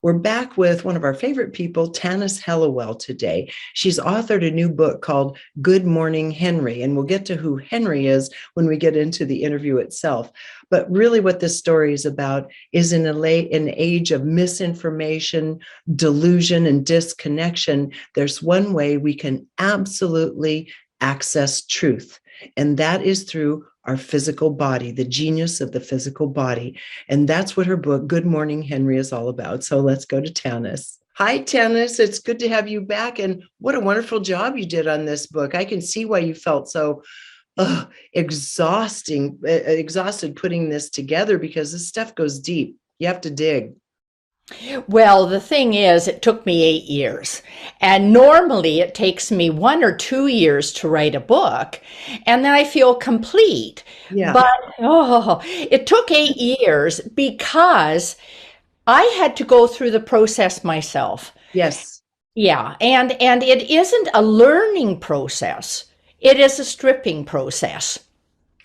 We're back with one of our favorite people, Tanis Hellawell, today. She's authored a new book called Good Morning Henry, and we'll get to who Henry is when we get into the interview itself. But really what this story is about is in an age of misinformation, delusion, and disconnection, there's one way we can absolutely access truth, and that is through our physical body, the genius of the physical body. And that's what her book, Good Morning Henry, is all about. So let's go to Tanis. Hi, Tanis. It's good to have you back. And what a wonderful job you did on this book. I can see why you felt so exhausted putting this together, because this stuff goes deep. You have to dig. Well, the thing is, it took me 8 years. And normally it takes me 1 or 2 years to write a book, and then I feel complete. Yeah. But it took 8 years because I had to go through the process myself. Yes. Yeah, and it isn't a learning process. It is a stripping process.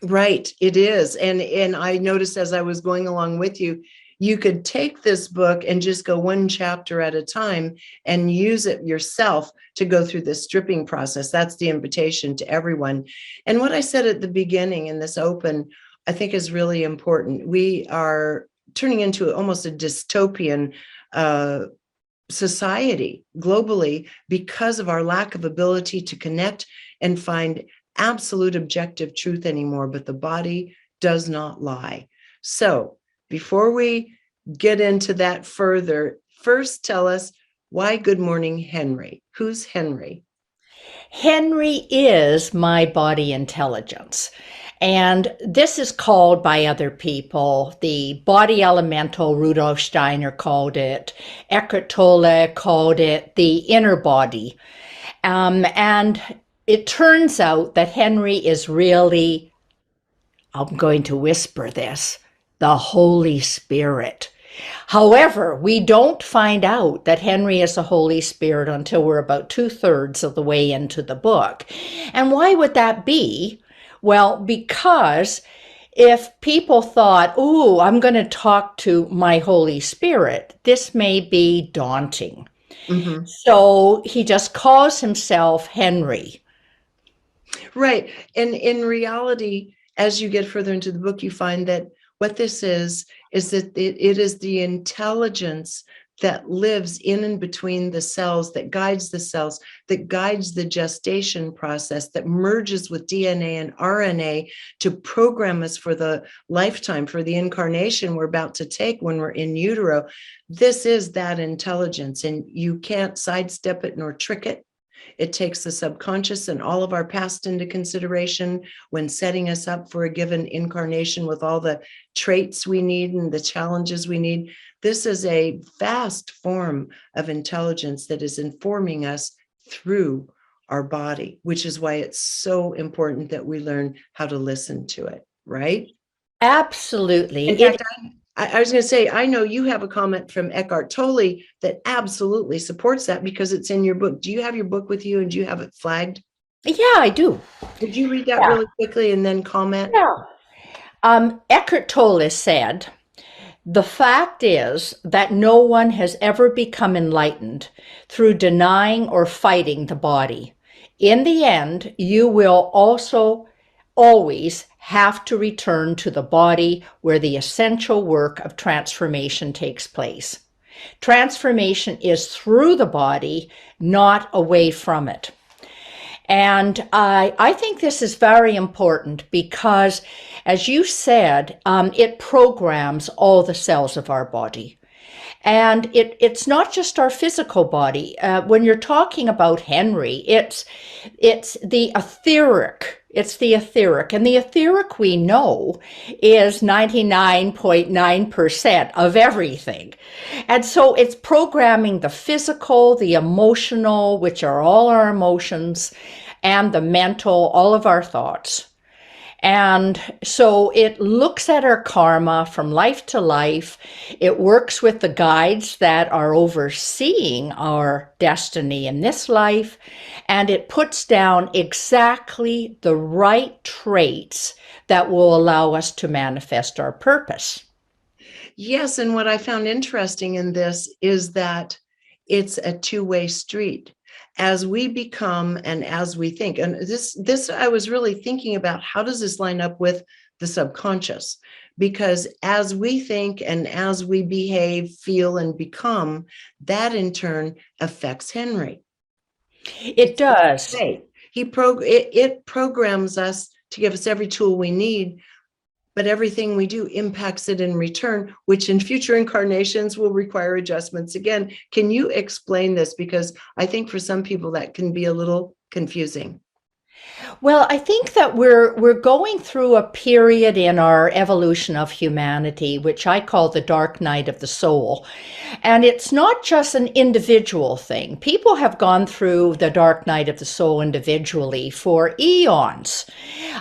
Right. It is. And I noticed as I was going along with you, you could take this book and just go one chapter at a time and use it yourself to go through this stripping process. That's the invitation to everyone. And what I said at the beginning in this open, I think is really important. We are turning into almost a dystopian society globally because of our lack of ability to connect and find absolute objective truth anymore, but the body does not lie. So before we get into that further, first tell us why Good Morning Henry. Who's Henry? Henry is my body intelligence. And this is called by other people the body elemental, Rudolf Steiner called it, Eckhart Tolle called it the inner body. And it turns out that Henry is really, I'm going to whisper this, the Holy Spirit. However, we don't find out that Henry is the Holy Spirit until we're about 2/3 of the way into the book. And why would that be? Well, because if people thought, "Ooh, I'm going to talk to my Holy Spirit," this may be daunting. Mm-hmm. So he just calls himself Henry. Right. And in reality, as you get further into the book, you find that what this is that it is the intelligence that lives in and between the cells, that guides the cells, that guides the gestation process, that merges with DNA and RNA to program us for the lifetime, for the incarnation we're about to take when we're in utero. This is that intelligence, and you can't sidestep it nor trick it. It takes the subconscious and all of our past into consideration when setting us up for a given incarnation with all the traits we need and the challenges we need. This is a vast form of intelligence that is informing us through our body, which is why it's so important that we learn how to listen to it, right? Absolutely. In fact, I was going to say, I know you have a comment from Eckhart Tolle that absolutely supports that because it's in your book. Do you have your book with you and do you have it flagged? Yeah, I do. Would you read that Yeah. really quickly and then comment? Yeah. Eckhart Tolle said, "The fact is that no one has ever become enlightened through denying or fighting the body. In the end, you will also always have to return to the body where the essential work of transformation takes place. Transformation is through the body, not away from it." And I think this is very important because, as you said, it programs all the cells of our body. And it's not just our physical body. When you're talking about Henry, it's the etheric. It's the etheric. And the etheric we know is 99.9% of everything. And so it's programming the physical, the emotional, which are all our emotions, and the mental, all of our thoughts. And so it looks at our karma from life to life. It works with the guides that are overseeing our destiny in this life. And it puts down exactly the right traits that will allow us to manifest our purpose. Yes, and what I found interesting in this is that it's a two-way street. As we become and as we think, and this I was really thinking about, how does this line up with the subconscious? Because as we think and as we behave, feel, and become, that in turn affects Henry. It does. Right. It programs us to give us every tool we need, but everything we do impacts it in return, which in future incarnations will require adjustments again. Can you explain this? Because I think for some people that can be a little confusing. Well, I think that we're going through a period in our evolution of humanity, which I call the dark night of the soul. And it's not just an individual thing. People have gone through the dark night of the soul individually for eons.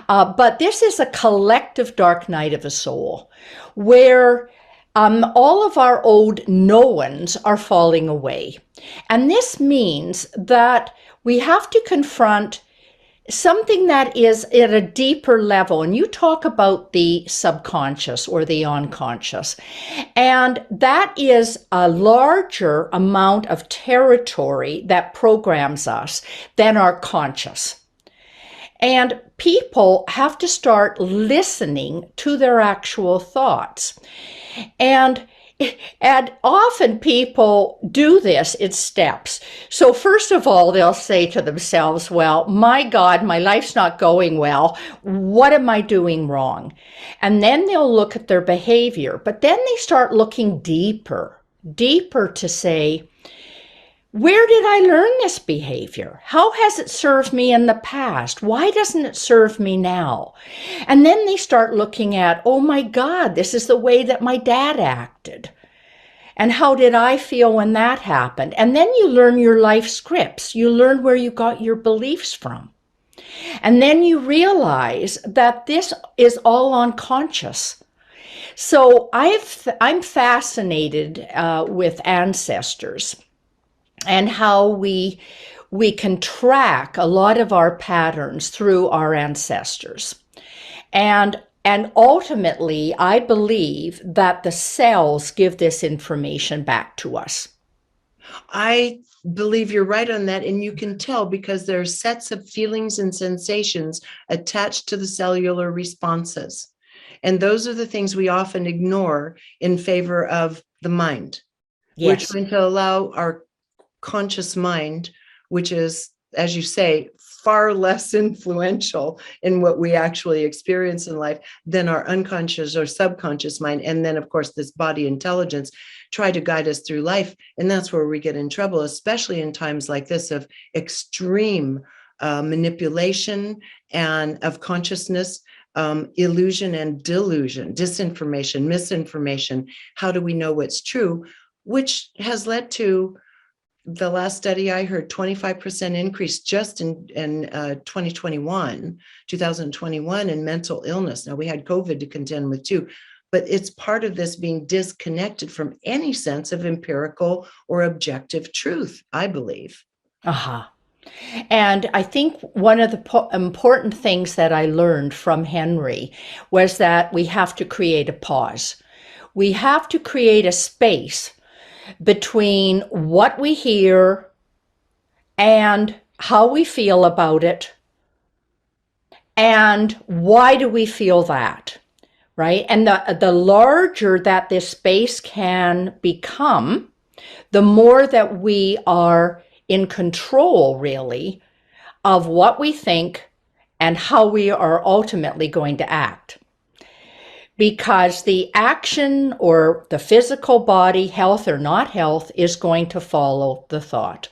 But this is a collective dark night of the soul where all of our old knowns are falling away. And this means that we have to confront something that is at a deeper level. And you talk about the subconscious or the unconscious. And that is a larger amount of territory that programs us than our conscious. And people have to start listening to their actual thoughts. And often people do this in steps. So first of all, they'll say to themselves, well, my God, my life's not going well. What am I doing wrong? And then they'll look at their behavior, but then they start looking deeper to say, where did I learn this behavior? How has it served me in the past? Why doesn't it serve me now? And then they start looking at, oh my God, this is the way that my dad acted. And how did I feel when that happened? And then you learn your life scripts. You learn where you got your beliefs from. And then you realize that this is all unconscious. So I'm fascinated with ancestors and how we can track a lot of our patterns through our ancestors. And ultimately, I believe that the cells give this information back to us. I believe you're right on that. And you can tell because there are sets of feelings and sensations attached to the cellular responses. And those are the things we often ignore in favor of the mind. Yes. We're trying to allow our conscious mind, which is, as you say, far less influential in what we actually experience in life than our unconscious or subconscious mind. And then, of course, this body intelligence try to guide us through life. And that's where we get in trouble, especially in times like this of extreme manipulation and of consciousness, illusion and delusion, disinformation, misinformation. How do we know what's true? Which has led to the last study I heard, 25% increase just in 2021 in mental illness. Now we had COVID to contend with too, but it's part of this being disconnected from any sense of empirical or objective truth, I believe. Uh-huh. And I think one of the important things that I learned from Henry was that we have to create a pause. We have to create a space between what we hear and how we feel about it and why do we feel that, right? And the larger that this space can become, the more that we are in control, really, of what we think and how we are ultimately going to act. Because the action or the physical body, health or not health, is going to follow the thought.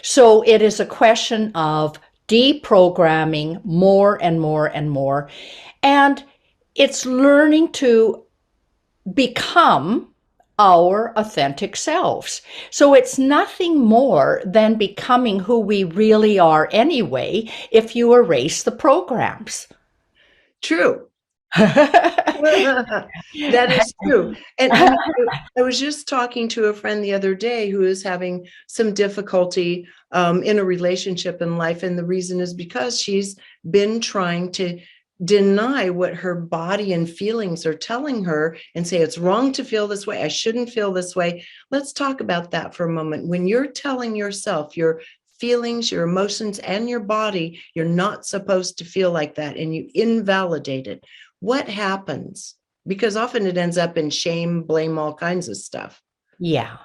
So it is a question of deprogramming more and more and more. And it's learning to become our authentic selves. So it's nothing more than becoming who we really are anyway, if you erase the programs. True. That is true. And I was just talking to a friend the other day who is having some difficulty in a relationship in life. And the reason is because she's been trying to deny what her body and feelings are telling her and say, it's wrong to feel this way. I shouldn't feel this way. Let's talk about that for a moment. When you're telling yourself your feelings, your emotions, and your body, you're not supposed to feel like that, and you invalidate it, what happens? Because often it ends up in shame, blame, all kinds of stuff. Yeah.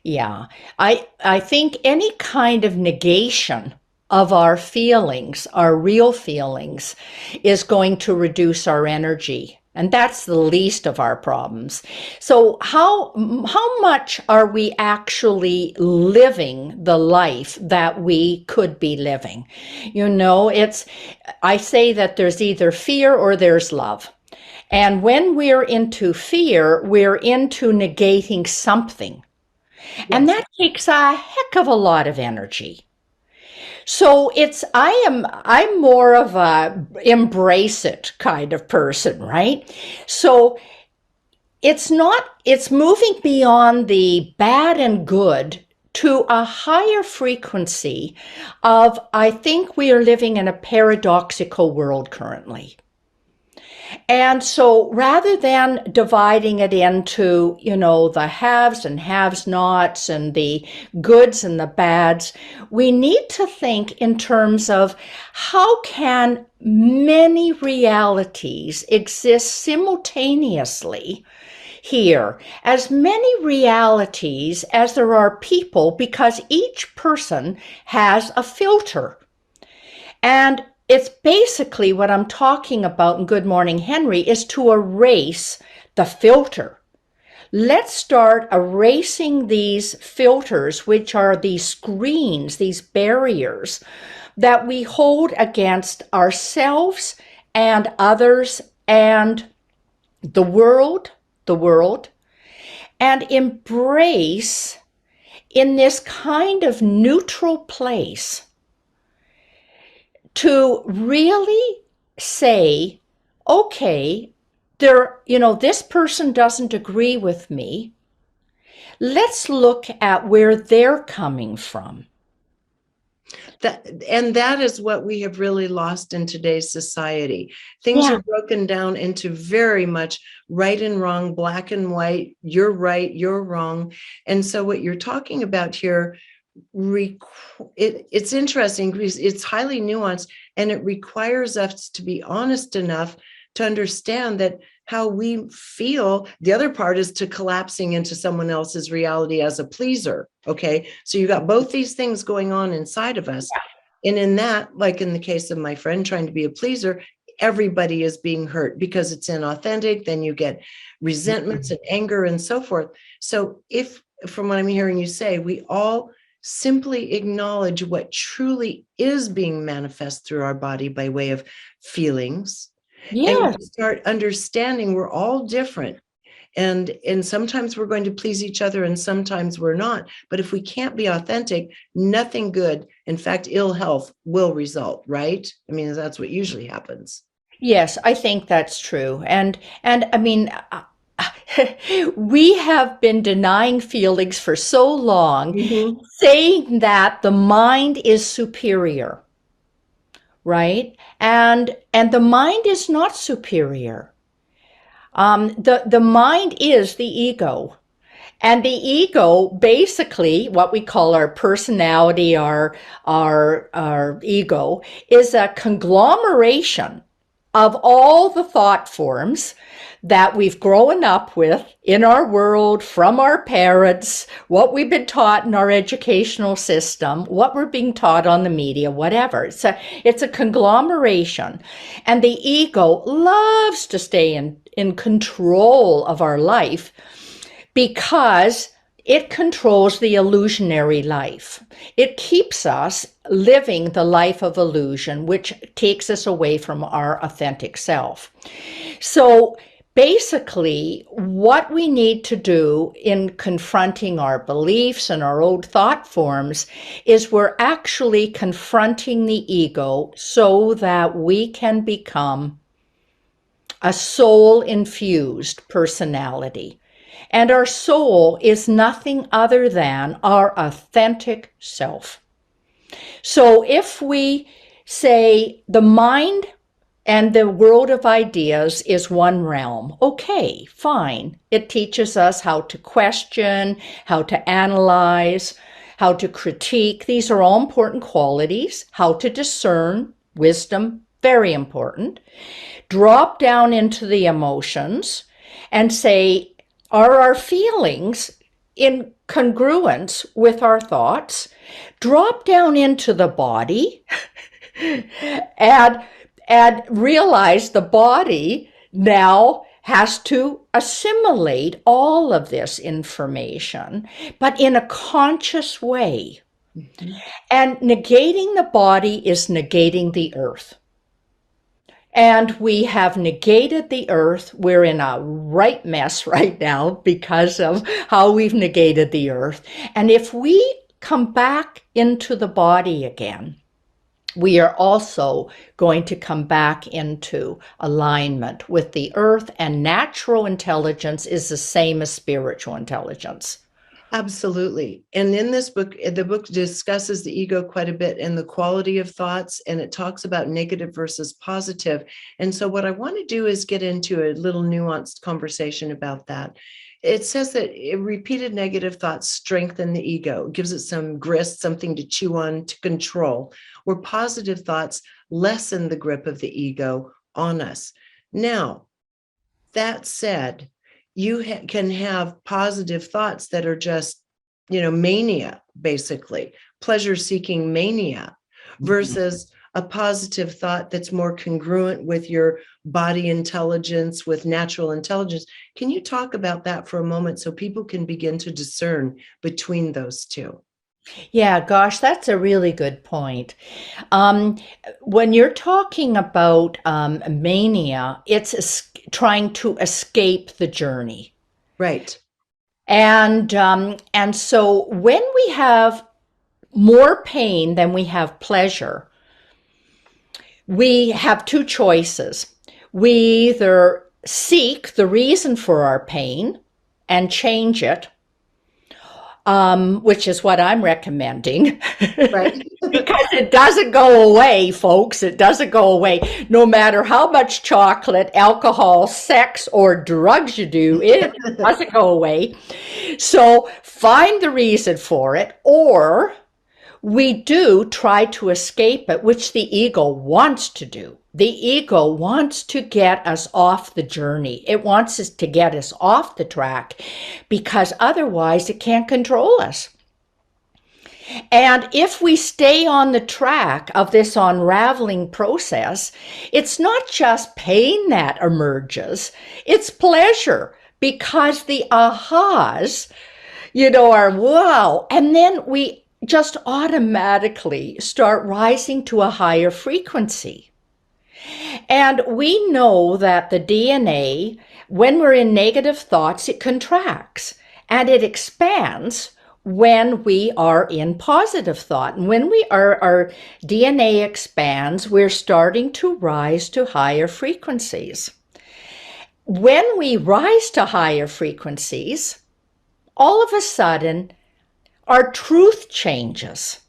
Yeah. I think any kind of negation of our feelings, our real feelings, is going to reduce our energy. And that's the least of our problems. So how much are we actually living the life that we could be living? I say that there's either fear or there's love. And when we're into fear, we're into negating something. And Yes. that takes a heck of a lot of energy. So I'm more of a embrace it kind of person, right? So it's moving beyond the bad and good to a higher frequency of, I think we are living in a paradoxical world currently. And so rather than dividing it into, the haves and haves nots and the goods and the bads, we need to think in terms of how can many realities exist simultaneously here, as many realities as there are people, because each person has a filter. And it's basically what I'm talking about in Good Morning Henry is to erase the filter. Let's start erasing these filters, which are these screens, these barriers that we hold against ourselves and others and the world, and embrace in this kind of neutral place to really say, okay, this person doesn't agree with me. Let's look at where they're coming from. That is what we have really lost in today's society. Things Yeah. are broken down into very much right and wrong, black and white, you're right, you're wrong. And so what you're talking about here, it's interesting because it's highly nuanced, and it requires us to be honest enough to understand that how we feel, the other part is to collapsing into someone else's reality as a pleaser. Okay. So you got both these things going on inside of us. And in that, like in the case of my friend trying to be a pleaser, everybody is being hurt because it's inauthentic. Then you get resentments and anger and so forth. So if, from what I'm hearing you say, we all simply acknowledge what truly is being manifest through our body by way of feelings, and Yes. we start understanding we're all different, and sometimes we're going to please each other and sometimes we're not. But if we can't be authentic, nothing good, in fact ill health, will result, right? I mean, that's what usually happens. Yes, I think that's true. And I mean, we have been denying feelings for so long, Mm-hmm. saying that the mind is superior, right? And the mind is not superior. The mind is the ego. And the ego, basically, what we call our personality, our ego, is a conglomeration of all the thought forms that we've grown up with in our world, from our parents, what we've been taught in our educational system, what we're being taught on the media, whatever. It's a conglomeration. And the ego loves to stay in control of our life because it controls the illusionary life. It keeps us living the life of illusion, which takes us away from our authentic self. So basically, what we need to do in confronting our beliefs and our old thought forms is we're actually confronting the ego so that we can become a soul-infused personality. And our soul is nothing other than our authentic self. So if we say the mind And the world of ideas is one realm. Okay, fine. It teaches us how to question, how to analyze, how to critique. These are all important qualities. How to discern, wisdom, very important. Drop down into the emotions and say, are our feelings in congruence with our thoughts? Drop down into the body and realize the body now has to assimilate all of this information, but in a conscious way. Mm-hmm. And negating the body is negating the earth. And we have negated the earth. We're in a right mess right now because of how we've negated the earth. And if we come back into the body again, we are also going to come back into alignment with the earth, and natural intelligence is the same as spiritual intelligence. Absolutely. And in this book, the book discusses the ego quite a bit and the quality of thoughts, and it talks about negative versus positive. And so what I want to do is get into a little nuanced conversation about that. It says that repeated negative thoughts strengthen the ego, gives it some grist, something to chew on, to control, where positive thoughts lessen the grip of the ego on us. Now, that said, you can have positive thoughts that are just, mania, basically, pleasure-seeking mania, versus a positive thought that's more congruent with your body intelligence, with natural intelligence. Can you talk about that for a moment so people can begin to discern between those two? Yeah, gosh, that's a really good point. When you're talking about mania, it's trying to escape the journey. Right. And so when we have more pain than we have pleasure, we have two choices. We either seek the reason for our pain and change it, which is what I'm recommending. Right. Because it doesn't go away, folks. It doesn't go away. No matter how much chocolate, alcohol, sex, or drugs you do, it doesn't go away. So find the reason for it, or we do try to escape it, which the ego wants to do. The ego wants to get us off the journey. It wants us to get us off the track because otherwise it can't control us. And if we stay on the track of this unraveling process, it's not just pain that emerges, it's pleasure, because the ahas, are wow. And then we just automatically start rising to a higher frequency. And we know that the DNA, when we're in negative thoughts, it contracts and it expands when we are in positive thought. And when our DNA expands, we're starting to rise to higher frequencies. When we rise to higher frequencies, all of a sudden, our truth changes.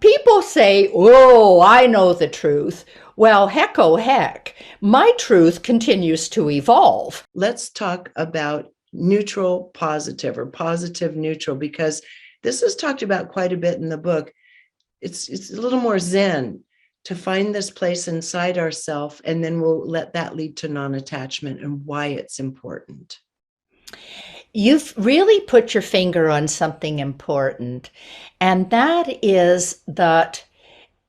People say, oh, I know the truth. Well, heck, oh, heck, my truth continues to evolve. Let's talk about neutral positive, or positive neutral, because this is talked about quite a bit in the book. It's a little more zen to find this place inside ourselves, and then we'll let that lead to non-attachment and why it's important. You've really put your finger on something important, and that is that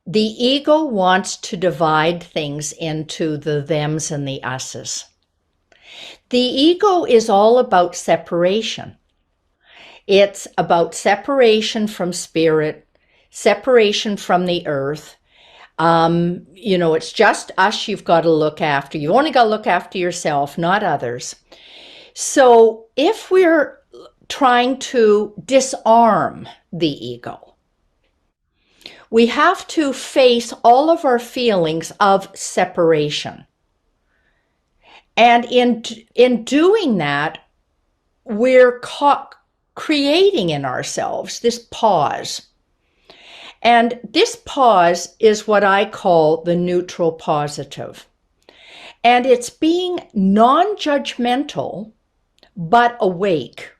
the ego wants to divide things into the thems and the us's. The ego is all about separation. It's about separation from spirit, separation from the earth. It's just us you've got to look after. You only got to look after yourself, not others. So if we're trying to disarm the ego, we have to face all of our feelings of separation. And in doing that, we're creating in ourselves this pause. And this pause is what I call the neutral positive. And it's being non-judgmental, but awake.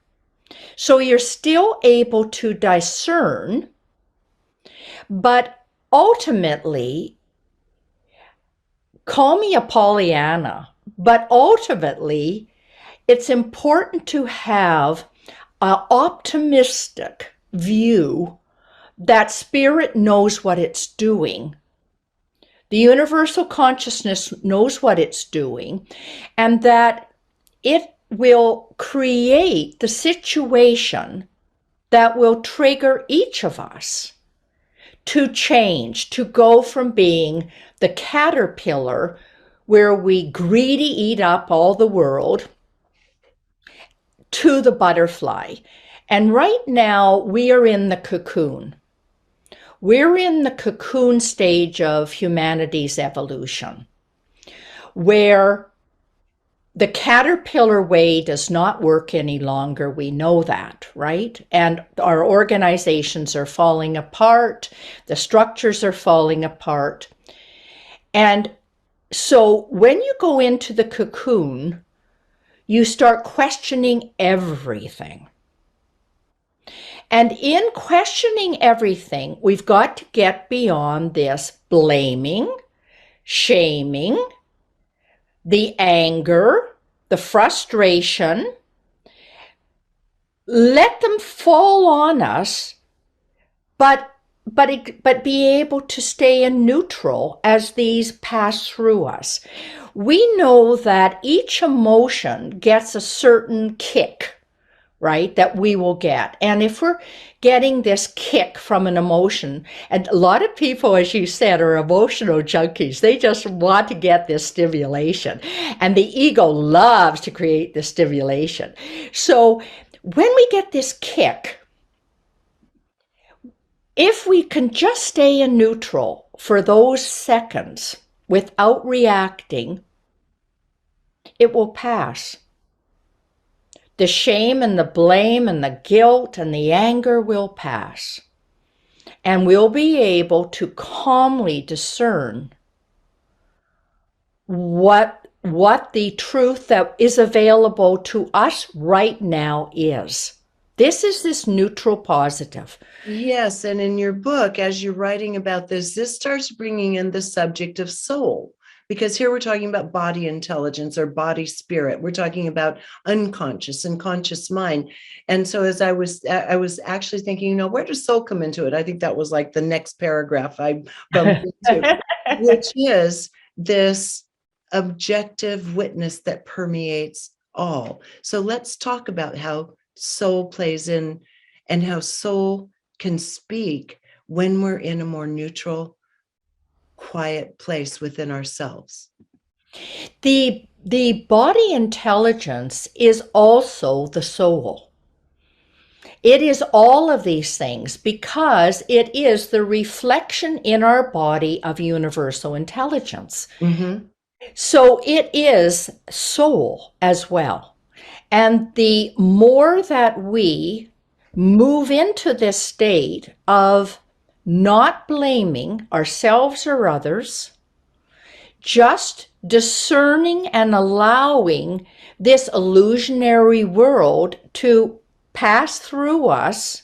So you're still able to discern, but ultimately, call me a Pollyanna, but ultimately, it's important to have an optimistic view that spirit knows what it's doing. The universal consciousness knows what it's doing, and that it will create the situation that will trigger each of us to change, to go from being the caterpillar where we greedy eat up all the world to the butterfly. And right now we are in the cocoon. We're in the cocoon stage of humanity's evolution, where the caterpillar way does not work any longer. We know that, right? And our organizations are falling apart. The structures are falling apart. And so when you go into the cocoon, you start questioning everything. And in questioning everything, we've got to get beyond this blaming, shaming, the anger, the frustration. Let them fall on us, but be able to stay in neutral as these pass through us. We know that each emotion gets a certain kick, right, that we will get. And if we're getting this kick from an emotion, and a lot of people, as you said, are emotional junkies. They just want to get this stimulation. And the ego loves to create this stimulation. So when we get this kick, if we can just stay in neutral for those seconds without reacting, it will pass. The shame and the blame and the guilt and the anger will pass. And we'll be able to calmly discern what the truth that is available to us right now is. This is this neutral positive. Yes, and in your book, as you're writing about this, this starts bringing in the subject of soul. Because here we're talking about body intelligence or body spirit. We're talking about unconscious and conscious mind. And so as I was actually thinking, where does soul come into it? I think that was like the next paragraph I bumped into, which is this objective witness that permeates all. So let's talk about how soul plays in and how soul can speak when we're in a more neutral, quiet place within ourselves. The body intelligence is also the soul. It is all of these things because it is the reflection in our body of universal intelligence. Mm-hmm. So it is soul as well. And the more that we move into this state of not blaming ourselves or others, just discerning and allowing this illusionary world to pass through us.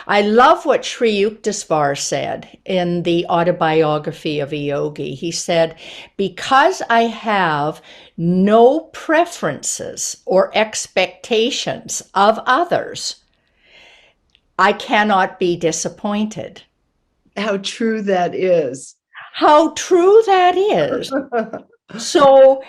I love what Sri Yukteswar said in the autobiography of a yogi. He said, because I have no preferences or expectations of others, I cannot be disappointed. How true that is. How true that is. So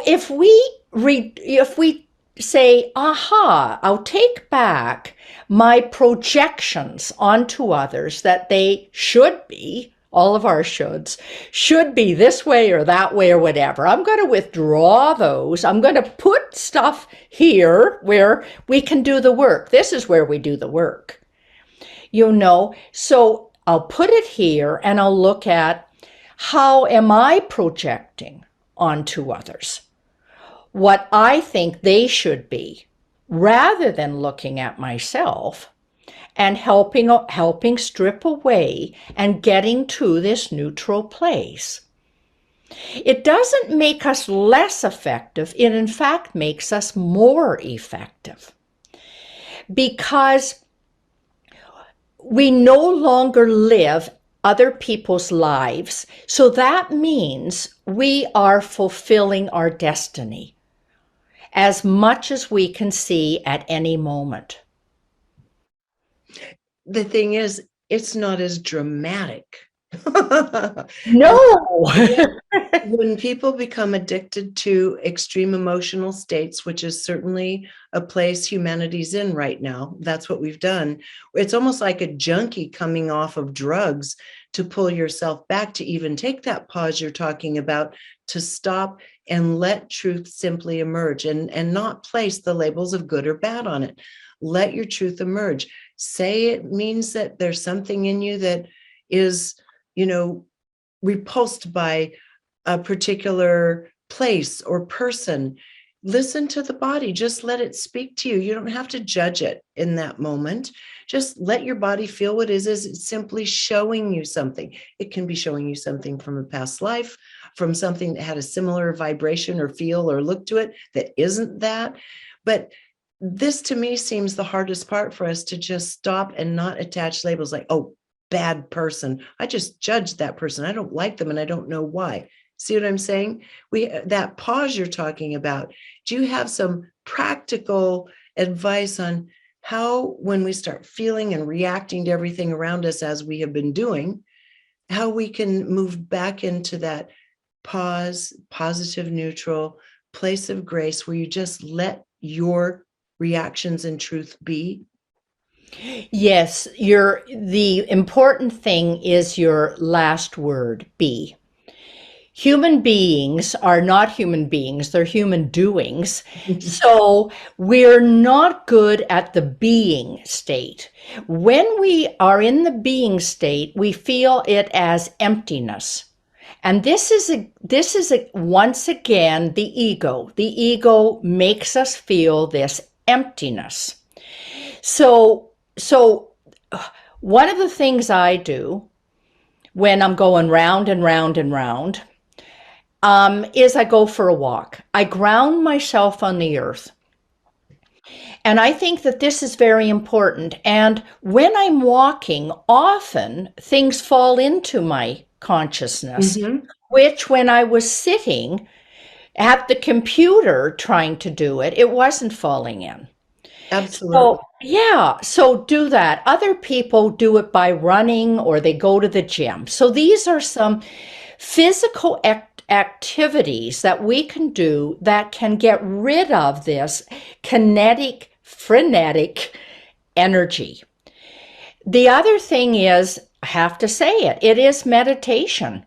if we say, aha, I'll take back my projections onto others that they should be, all of our shoulds, should be this way or that way or whatever. I'm going to withdraw those. I'm going to put stuff here where we can do the work. This is where we do the work. So I'll put it here and I'll look at how am I projecting onto others what I think they should be, rather than looking at myself and helping strip away and getting to this neutral place. It doesn't make us less effective. It in fact makes us more effective, because we no longer live other people's lives. So that means we are fulfilling our destiny as much as we can see at any moment. The thing is, it's not as dramatic. No. When people become addicted to extreme emotional states, which is certainly a place humanity's in right now, that's what we've done. It's almost like a junkie coming off of drugs to pull yourself back, to even take that pause you're talking about, to stop and let truth simply emerge, and not place the labels of good or bad on it. Let your truth emerge. Say it means that there's something in you that is, repulsed by a particular place or person. Listen to the body. Just let it speak to you. You don't have to judge it in that moment. Just let your body feel what it is. It's simply showing you something. It can be showing you something from a past life, from something that had a similar vibration or feel or look to it that isn't that. But this to me seems the hardest part for us, to just stop and not attach labels like, oh, bad person. I just judged that person. I don't like them and I don't know why. See what I'm saying? That pause you're talking about. Do you have some practical advice on how, when we start feeling and reacting to everything around us as we have been doing, how we can move back into that pause, positive, neutral place of grace where you just let your reactions and truth be? Yes, the important thing is your last word, be. Human beings are not human beings, they're human doings. So we're not good at the being state. When we are in the being state, we feel it as emptiness. And this is once again the ego. The ego makes us feel this emptiness. So one of the things I do when I'm going round and round and round is I go for a walk. I ground myself on the earth. And I think that this is very important. And when I'm walking, often things fall into my consciousness, which when I was sitting at the computer trying to do it, it wasn't falling in. Absolutely. So do that. Other people do it by running or they go to the gym. So these are some physical activities that we can do that can get rid of this kinetic, frenetic energy. The other thing is, I have to say it is meditation.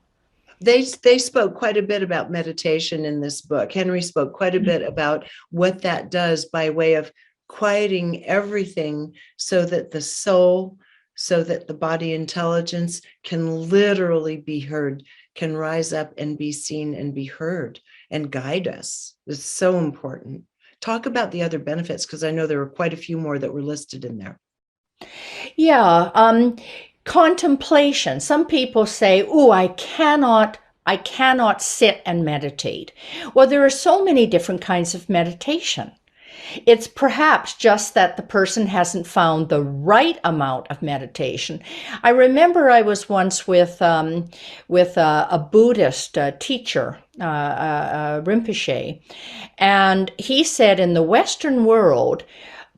They spoke quite a bit about meditation in this book. Henry spoke quite a bit about what that does by way of quieting everything, so that the soul, so that the body intelligence can literally be heard, can rise up and be seen and be heard and guide us. It's so important. Talk about the other benefits, because I know there were quite a few more that were listed in there. Yeah, contemplation. Some people say, "Oh, I cannot sit and meditate." Well, there are so many different kinds of meditation. It's perhaps just that the person hasn't found the right amount of meditation. I remember I was once with a Buddhist teacher, Rinpoche, and he said in the Western world,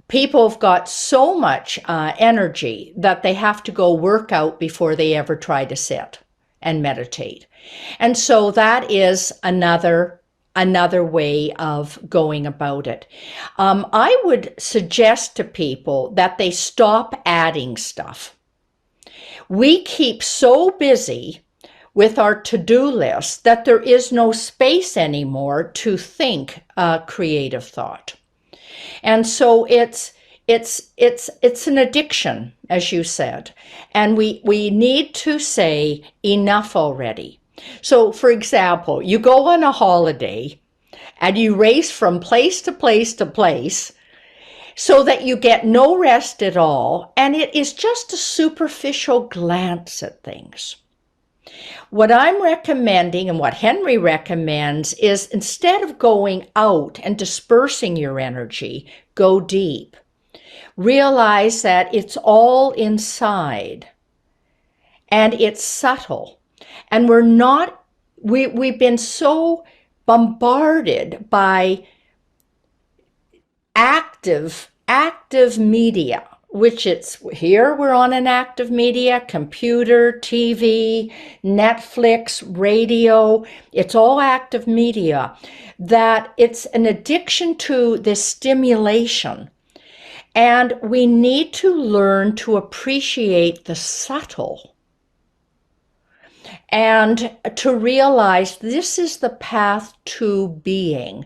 people have got so much energy that they have to go work out before they ever try to sit and meditate. And so that is another way of going about it. I would suggest to people that they stop adding stuff. We keep so busy with our to-do list that there is no space anymore to think creative thought. And so it's an addiction, as you said. And we need to say enough already. So, for example, you go on a holiday and you race from place to place to place, so that you get no rest at all, and it is just a superficial glance at things. What I'm recommending and what Henry recommends is, instead of going out and dispersing your energy, go deep. Realize that it's all inside and it's subtle. And we've been so bombarded by active media, which it's here, we're on an active media, computer, TV, Netflix, radio, it's all active media, that it's an addiction to this stimulation. And we need to learn to appreciate the subtle and to realize this is the path to being.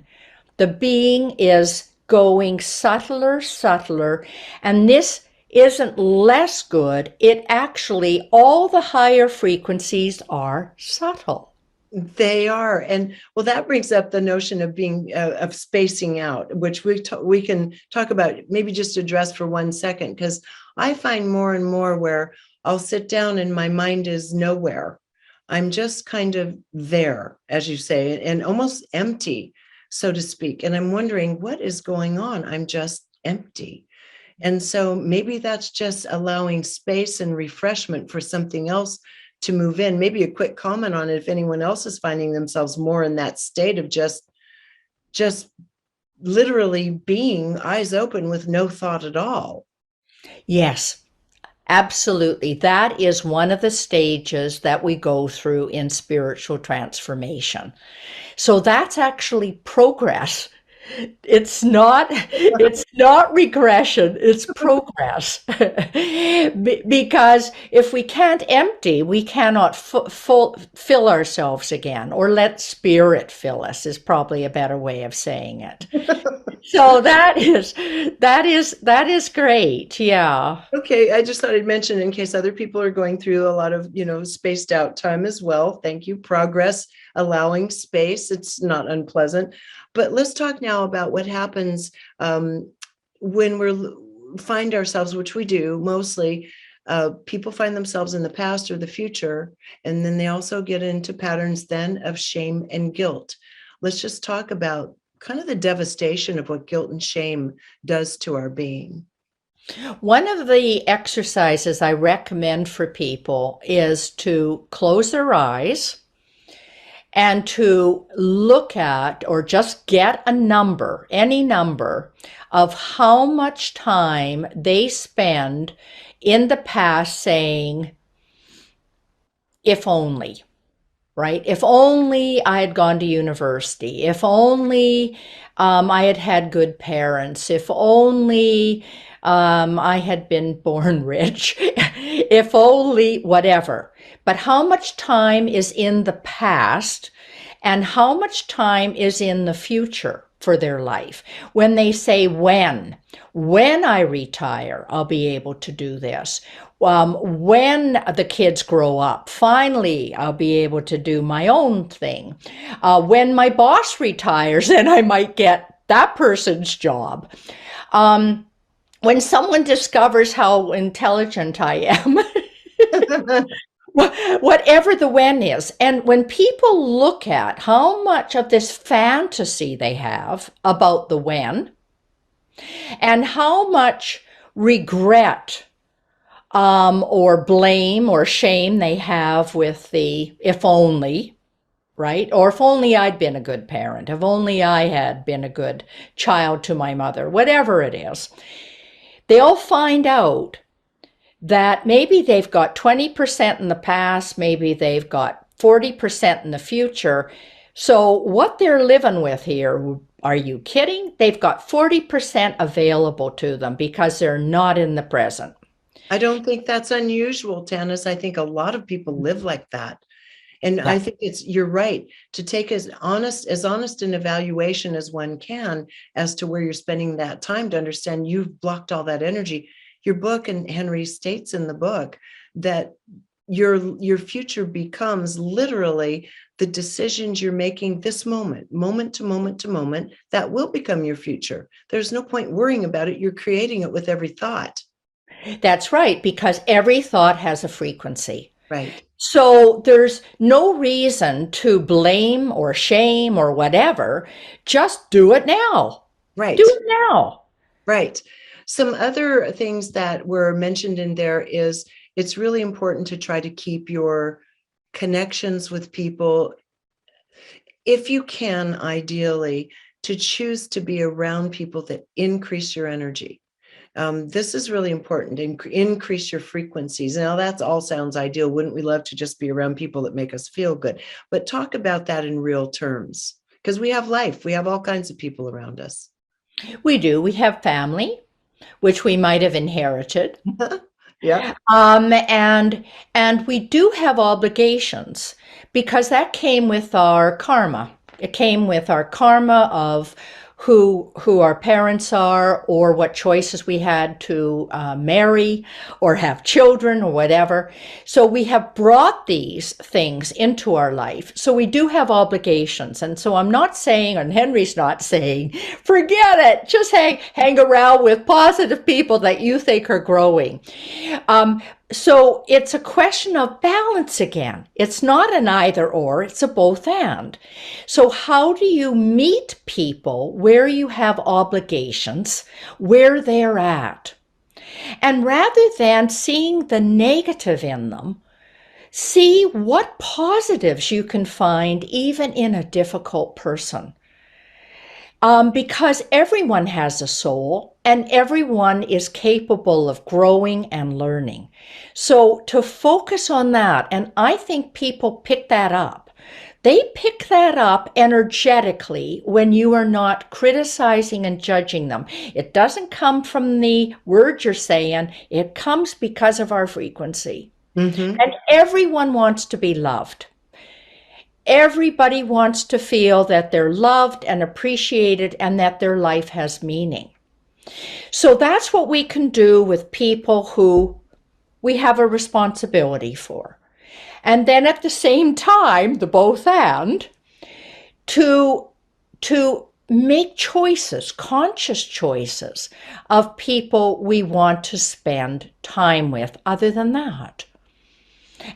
The being is going subtler, and this isn't less good. It actually, all the higher frequencies are subtle. They are. And well, that brings up the notion of being of spacing out, which we can talk about, maybe just address for 1 second, because I find more and more where I'll sit down and my mind is nowhere. I'm just kind of there, as you say, and almost empty, so to speak. And I'm wondering, what is going on? I'm just empty. And so maybe that's just allowing space and refreshment for something else to move in. Maybe a quick comment on it if anyone else is finding themselves more in that state of just literally being eyes open with no thought at all. Yes, absolutely. That is one of the stages that we go through in spiritual transformation. So that's actually progress. It's not regression, it's progress. Because if we can't empty, we cannot fill ourselves again, or let spirit fill us is probably a better way of saying it. So that is great. Yeah. Okay, I just thought I'd mention in case other people are going through a lot of, spaced out time as well. Thank you. Progress, allowing space. It's not unpleasant. But let's talk now about what happens when we find ourselves, which we do mostly. People find themselves in the past or the future, and then they also get into patterns then of shame and guilt. Let's just talk about kind of the devastation of what guilt and shame does to our being. One of the exercises I recommend for people is to close their eyes and to look at, or just get a number, any number, of how much time they spend in the past saying, if only, right? If only I had gone to university. If only I had had good parents. If only I had been born rich. If only whatever. But how much time is in the past and how much time is in the future for their life? When they say when I retire, I'll be able to do this. When the kids grow up, finally, I'll be able to do my own thing. When my boss retires, then I might get that person's job. When someone discovers how intelligent I am, whatever the when is. And when people look at how much of this fantasy they have about the when, and how much regret or blame or shame they have with the if only, right? Or if only I'd been a good parent, if only I had been a good child to my mother, whatever it is, they'll find out that maybe they've got 20% in the past, maybe they've got 40% in the future. So what they're living with here, are you kidding? They've got 40% available to them because they're not in the present. I don't think that's unusual, Tanis. I think a lot of people live like that. And yeah. I think you're right, to take as honest an evaluation as one can as to where you're spending that time, to understand you've blocked all that energy. Your book, and Henry states in the book, that your future becomes literally the decisions you're making this moment, moment to moment to moment, that will become your future. There's no point worrying about it. You're creating it with every thought. That's right, because every thought has a frequency. Right. So there's no reason to blame or shame or whatever. Just do it now. Do Right. it now. Right. Some other things that were mentioned in there is it's really important to try to keep your connections with people, if you can, ideally, to choose to be around people that increase your energy. This is really important. Increase your frequencies. Now, that all sounds ideal. Wouldn't we love to just be around people that make us feel good? But talk about that in real terms, because we have life. We have all kinds of people around us. We do. We have family, which we might have inherited. Yeah. And we do have obligations because that came with our karma. It came with our karma of who our parents are, or what choices we had to marry or have children or whatever. So we have brought these things into our life. So we do have obligations. And so I'm not saying, and Henry's not saying, forget it, just hang around with positive people that you think are growing. So it's a question of balance again. It's not an either or, it's a both and. So how do you meet people where you have obligations, where they're at? And rather than seeing the negative in them, see what positives you can find even in a difficult person. Because everyone has a soul and everyone is capable of growing and learning. So to focus on that, and I think people pick that up. They pick that up energetically when you are not criticizing and judging them. It doesn't come from the words you're saying. It comes because of our frequency. Mm-hmm. And everyone wants to be loved. Everybody wants to feel that they're loved and appreciated and that their life has meaning. So that's what we can do with people who we have a responsibility for. And then at the same time, the both and, to make choices, conscious choices of people we want to spend time with other than that.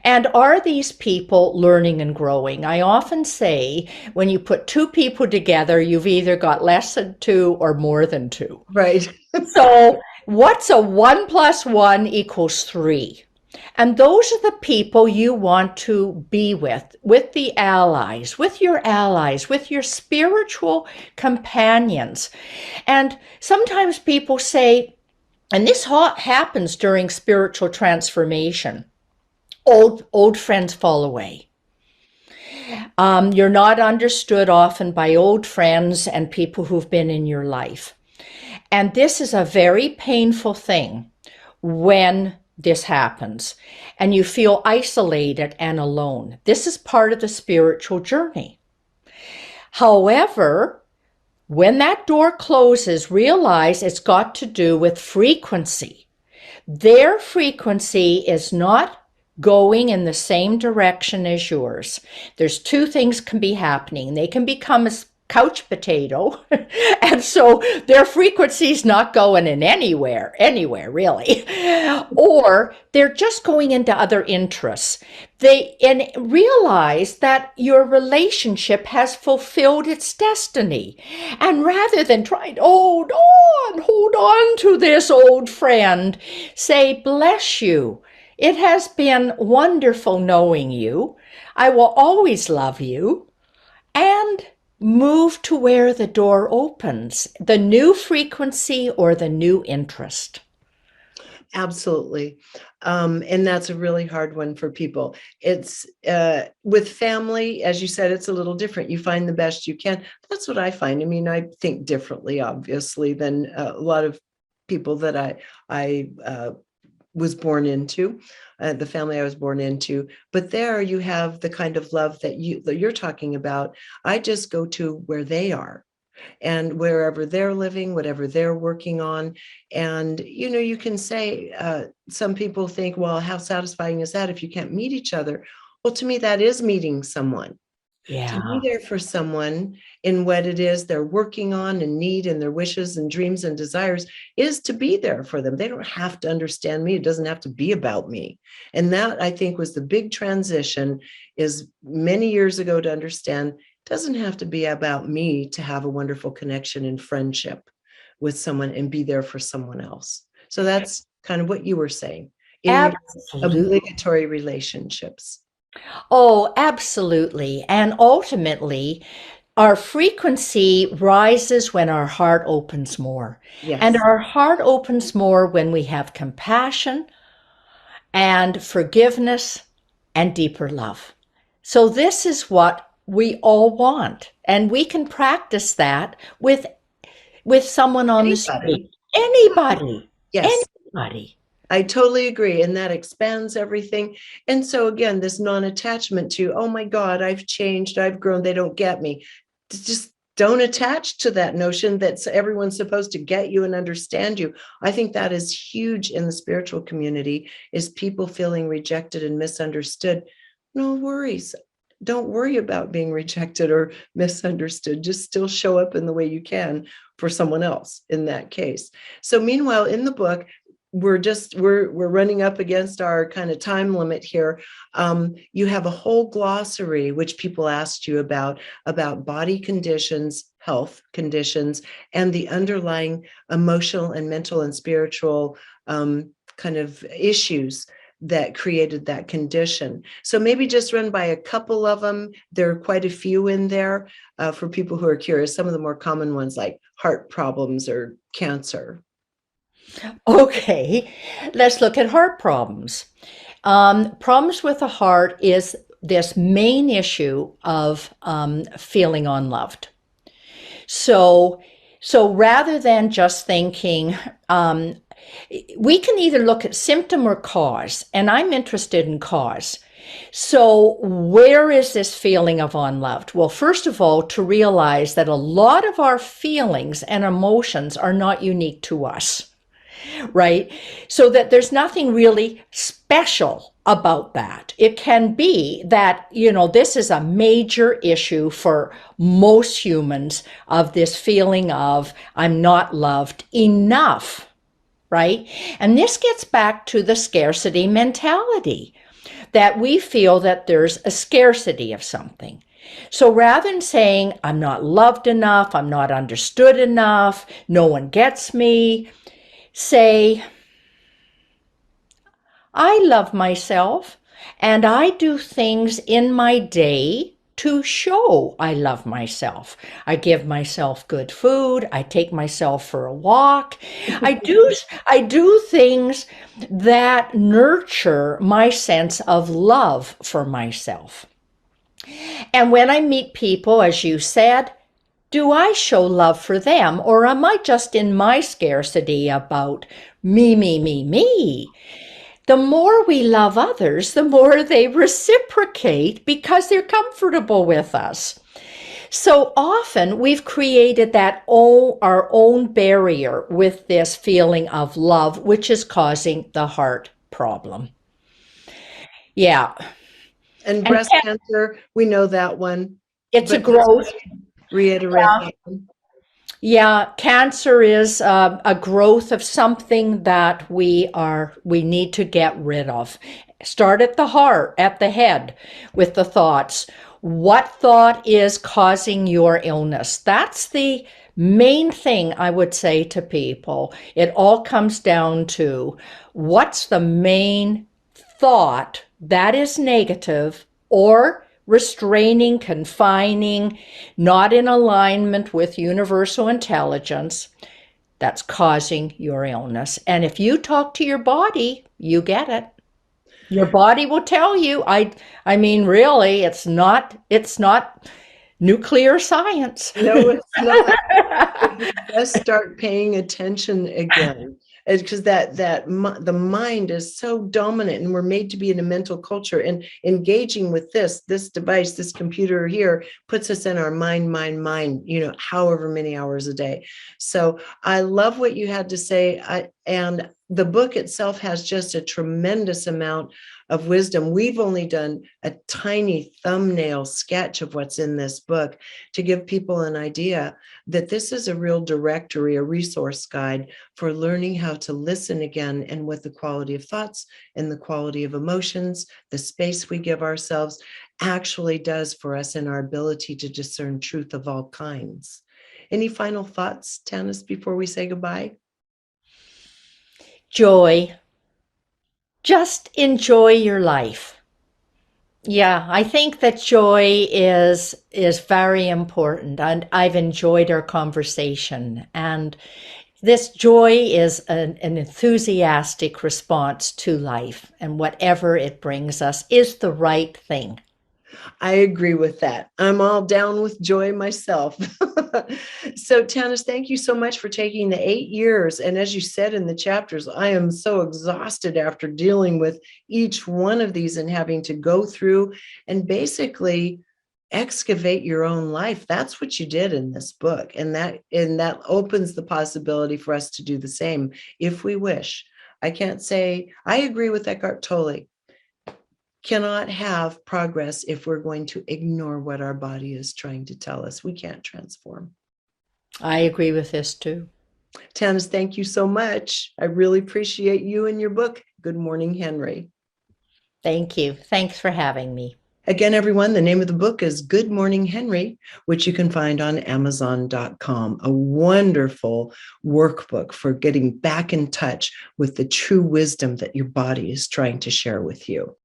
And are these people learning and growing? I often say when you put two people together, you've either got less than two or more than two. Right. So what's a 1 + 1 = 3? And those are the people you want to be with the allies, with your spiritual companions. And sometimes people say, and this happens during spiritual transformation, old friends fall away. You're not understood often by old friends and people who've been in your life. And this is a very painful thing when this happens and you feel isolated and alone. This is part of the spiritual journey. However, when that door closes, realize it's got to do with frequency. Their frequency is not going in the same direction as yours. There's two things can be happening. They can become a couch potato, and so their frequency's not going in anywhere really. Or they're just going into other interests. And realize that your relationship has fulfilled its destiny. And rather than trying to hold on to this old friend, say, bless you. It has been wonderful knowing you. I will always love you. And move to where the door opens, the new frequency or the new interest. Absolutely. And that's a really hard one for people. It's with family, as you said, it's a little different. You find the best you can. That's what I find. I mean, I think differently, obviously, than a lot of people that I was born into, the family I was born into. But there you have the kind of love that you're talking about. I just go to where they are. and wherever they're living, whatever they're working on. And, you can say, some people think, well, how satisfying is that if you can't meet each other? Well, to me, that is meeting someone. To be Yeah. there for someone in what it is they're working on and need and their wishes and dreams and desires is to be there for them. They don't have to understand me. It doesn't have to be about me. And that, I think, was the big transition, is many years ago, to understand it doesn't have to be about me to have a wonderful connection and friendship with someone and be there for someone else. So that's kind of what you were saying in your Absolutely. obligatory relationships. Oh, absolutely. And ultimately, our frequency rises when our heart opens more. And Yes. our heart opens more when we have compassion and forgiveness and deeper love. So this is what we all want. And we can practice that with someone on the Anybody. street. Anybody. Yes. Anybody. I totally agree. And that expands everything. And so, again, this non attachment to, oh my God, I've changed, I've grown, they don't get me. Just don't attach to that notion that everyone's supposed to get you and understand you. I think that is huge in the spiritual community, is people feeling rejected and misunderstood. No worries. Don't worry about being rejected or misunderstood. Just still show up in the way you can for someone else in that case. So meanwhile, in the book, we're running up against our kind of time limit here. You have a whole glossary which people asked you about body conditions, health conditions, and the underlying emotional and mental and spiritual kind of issues that created that condition. So maybe just run by a couple of them. There are quite a few in there for people who are curious. Some of the more common ones, like heart problems or cancer. Okay, let's look at heart problems. Problems with the heart is this main issue of feeling unloved. So, so rather than just thinking, we can either look at symptom or cause, and I'm interested in cause. So, where is this feeling of unloved? Well, first of all, to realize that a lot of our feelings and emotions are not unique to us, right? So that there's nothing really special about that. It can be that, this is a major issue for most humans, of this feeling of I'm not loved enough, right? And this gets back to the scarcity mentality, that we feel that there's a scarcity of something. So rather than saying, I'm not loved enough, I'm not understood enough, no one gets me, say, I love myself and I do things in my day to show I love myself. I give myself good food. I take myself for a walk. I do things that nurture my sense of love for myself. And when I meet people, as you said, do I show love for them, or am I just in my scarcity about me, me, me, me? The more we love others, the more they reciprocate because they're comfortable with us. So often we've created our own barrier with this feeling of love, which is causing the heart problem. Yeah. And And breast cancer, we know that one, it's a but just growth. reiterate that one. Yeah, cancer is a growth of something that we need to get rid of. Start at the heart, at the head, with the thoughts. What thought is causing your illness? That's the main thing I would say to people. It all comes down to what's the main thought that is negative or restraining, confining, not in alignment with universal intelligence, that's causing your illness. And if you talk to your body, you get it. Your body will tell you. I mean, really, it's not nuclear science. No, it's not. If we just start paying attention again because the mind is so dominant, and we're made to be in a mental culture, and engaging with this device, this computer here, puts us in our mind, however many hours a day. So I love what you had to say. And the book itself has just a tremendous amount of wisdom. We've only done a tiny thumbnail sketch of what's in this book to give people an idea that this is a real directory, a resource guide for learning how to listen again, and what the quality of thoughts and the quality of emotions, the space we give ourselves, actually does for us in our ability to discern truth of all kinds. Any final thoughts, Tanis, before we say goodbye? Joy. Just enjoy your life. Yeah, I think that joy is very important, and I've enjoyed our conversation. And this joy is an enthusiastic response to life, and whatever it brings us is the right thing. I agree with that. I'm all down with joy myself. So, Tanis, thank you so much for taking the 8 years. And as you said in the chapters, I am so exhausted after dealing with each one of these and having to go through and basically excavate your own life. That's what you did in this book. And that opens the possibility for us to do the same if we wish. I can't say I agree with Eckhart Tolle. Cannot have progress if we're going to ignore what our body is trying to tell us. We can't transform. I agree with this too. Tanis, thank you so much. I really appreciate you and your book, Good Morning, Henry. Thank you. Thanks for having me. Again, everyone, the name of the book is Good Morning, Henry, which you can find on Amazon.com. A wonderful workbook for getting back in touch with the true wisdom that your body is trying to share with you.